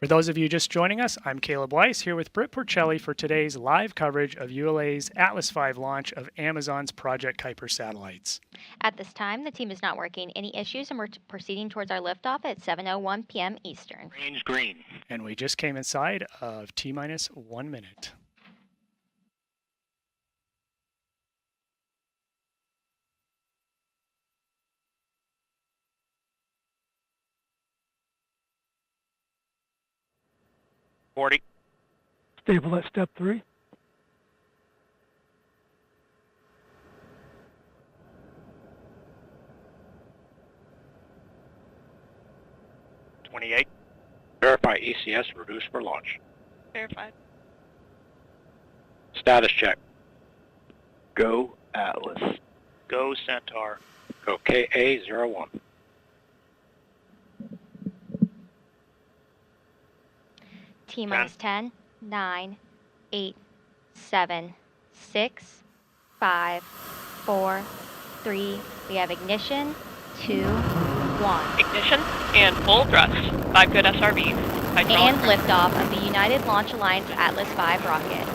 For those of you just joining us, I'm Caleb Weiss here with Britt Porcelli for today's live coverage of ULA's Atlas V launch of Amazon's Project Kuiper satellites. At this time, the team is not working any issues and we're proceeding towards our liftoff at 7:01 p.m. Eastern. Range green. And we just came inside of T-minus 1 minute. Stable at step 3. Verify ECS reduced for launch. Verified. Status check. Go Atlas. Go Centaur. Go KA-01. T-minus 10, 9, 8, 7, 6, 5, 4, 3. We have ignition, 2, 1. Ignition and full thrust. 5 good SRBs. And liftoff of the United Launch Alliance Atlas V rocket,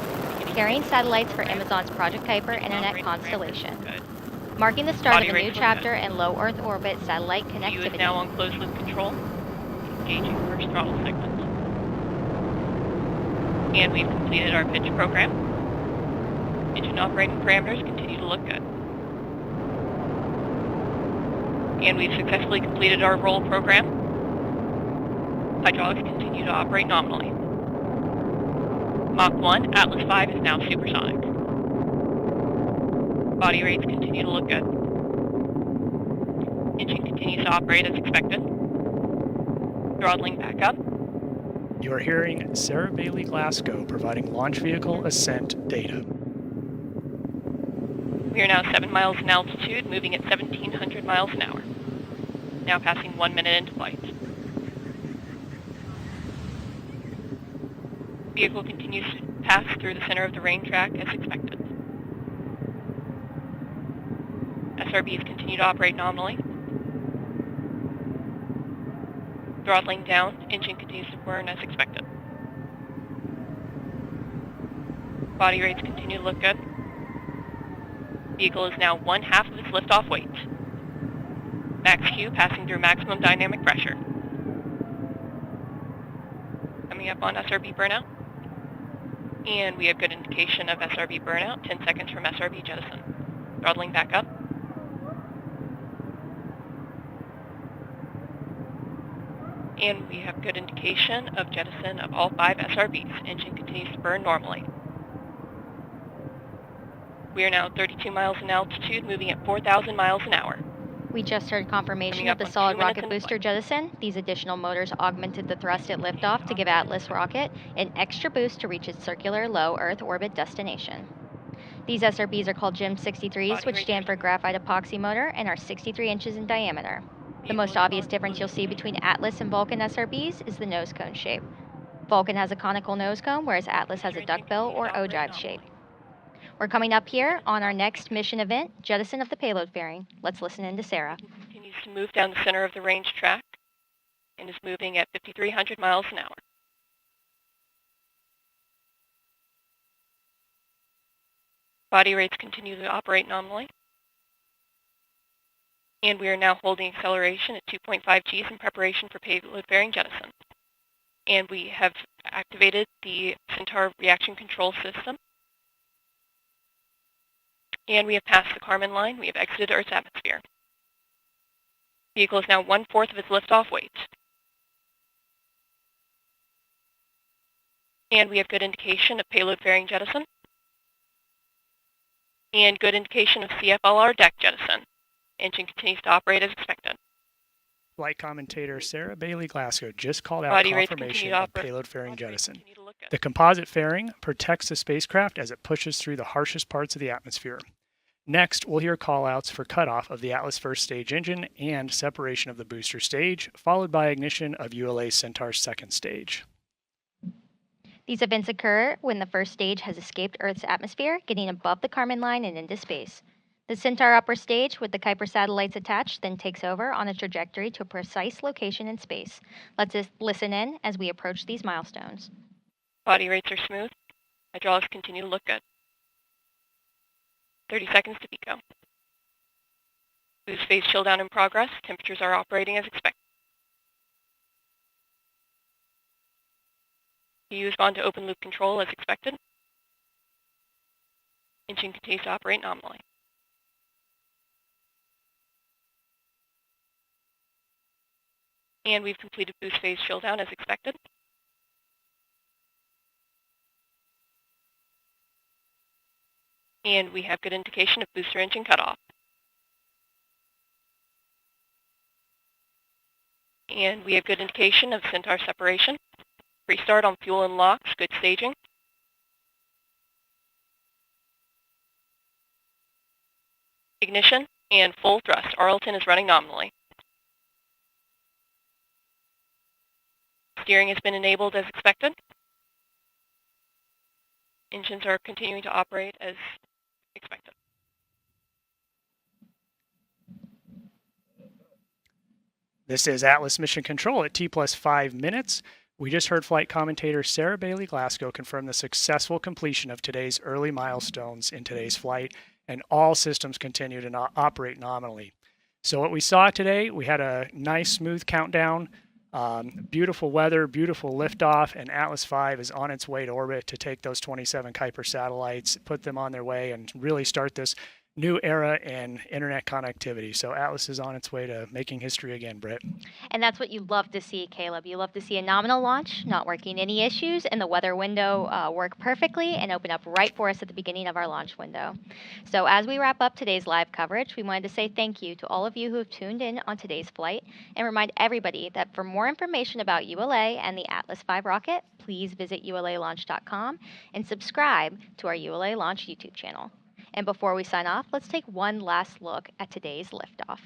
carrying satellites for Amazon's Project Kuiper internet constellation, marking the start of a new chapter in low Earth orbit satellite View is connectivity. now on closed loop control. Engaging first throttle segment. And we've completed our pitch program. Engine operating parameters continue to look good. And we've successfully completed our roll program. Hydraulics continue to operate nominally. Mach 1, Atlas V is now supersonic. Body rates continue to look good. Engine continues to operate as expected. Throttling back up. You are hearing Sarah Bailey Glasgow providing launch vehicle ascent data. We are now 7 miles in altitude, moving at 1,700 miles an hour. Now passing 1 minute into flight. Vehicle continues to pass through the center of the rain track as expected. SRBs continue to operate nominally. Throttling down, engine continues to burn as expected. Body rates continue to look good. Vehicle is now 1/2 of its liftoff weight. Max Q passing through maximum dynamic pressure. Coming up on SRB burnout. And we have good indication of SRB burnout, 10 seconds from SRB jettison. Throttling back up. And we have good indication of jettison of all 5 SRBs. Engine continues to burn normally. We are now 32 miles in altitude, moving at 4,000 miles an hour. We just heard confirmation of the solid rocket booster jettison. These additional motors augmented the thrust at liftoff to give Atlas rocket an extra boost to reach its circular low Earth orbit destination. These SRBs are called GEM 63s, which stand for graphite epoxy motor and are 63 inches in diameter. The most obvious difference you'll see between Atlas and Vulcan SRBs is the nose cone shape. Vulcan has a conical nose cone, whereas Atlas has a duckbill or ogive shape. We're coming up here on our next mission event, jettison of the payload fairing. Let's listen in to Sarah. Continues to move down the center of the range track and is moving at 5,300 miles an hour. Body rates continue to operate nominally. And we are now holding acceleration at 2.5 Gs in preparation for payload fairing jettison. And we have activated the Centaur reaction control system. And we have passed the Kármán line. We have exited Earth's atmosphere. Vehicle is now 1/4 of its liftoff weight. And we have good indication of payload fairing jettison. And good indication of CFLR deck jettison. Engine continues to operate as expected. Flight commentator Sarah Bailey Glasgow just called out confirmation of payload fairing jettison. The composite fairing protects the spacecraft as it pushes through the harshest parts of the atmosphere. Next, we'll hear callouts for cutoff of the Atlas first stage engine and separation of the booster stage, followed by ignition of ULA Centaur's second stage. These events occur when the first stage has escaped Earth's atmosphere, getting above the Kármán line and into space. The Centaur upper stage with the Kuiper satellites attached then takes over on a trajectory to a precise location in space. Let's listen in as we approach these milestones. Body rates are smooth. Hydraulics continue to look good. 30 seconds to pico. Boost phase chill down in progress. Temperatures are operating as expected. PU has gone to open loop control as expected. Engine continues to operate nominally. And we've completed boost phase chill down as expected. And we have good indication of booster engine cutoff. And we have good indication of Centaur separation. Restart on fuel and locks, good staging. Ignition and full thrust. Arlington is running nominally. Steering has been enabled as expected. Engines are continuing to operate as expected. This is Atlas Mission Control at T+5 minutes. We just heard flight commentator Sarah Bailey Glasgow confirm the successful completion of today's early milestones in today's flight, and all systems continue to operate nominally. So what we saw today, we had a nice smooth countdown, beautiful weather, beautiful liftoff, and Atlas V is on its way to orbit to take those 27 Kuiper satellites, put them on their way, and really start this new era in internet connectivity. So Atlas is on its way to making history again, Britt. And that's what you love to see, Caleb. You love to see a nominal launch, not working any issues, and the weather window work perfectly and open up right for us at the beginning of our launch window. So as we wrap up today's live coverage, we wanted to say thank you to all of you who have tuned in on today's flight and remind everybody that for more information about ULA and the Atlas V rocket, please visit ulalaunch.com and subscribe to our ULA Launch YouTube channel. And before we sign off, let's take one last look at today's liftoff.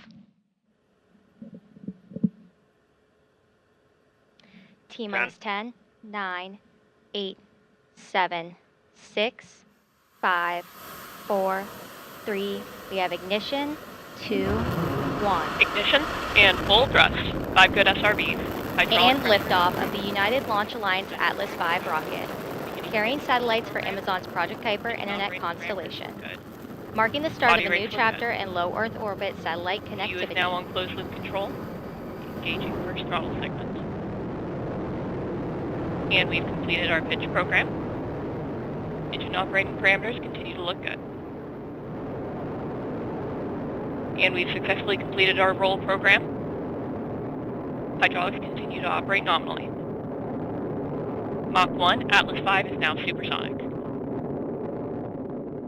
T-minus 10, 9, 8, 7, 6, 5, 4, 3. We have ignition, 2, 1. Ignition and full thrust. 5 good SRBs. And liftoff of the United Launch Alliance Atlas V rocket, carrying satellites for Amazon's Project Kuiper internet constellation, marking the start of a new chapter in low Earth orbit satellite connectivity. PU is now on closed loop control, engaging first throttle segment. And we've completed our pitch program. Engine operating parameters continue to look good. And we've successfully completed our roll program. Hydraulics continue to operate nominally. Mach 1, Atlas V is now supersonic.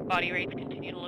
Body rates continue to look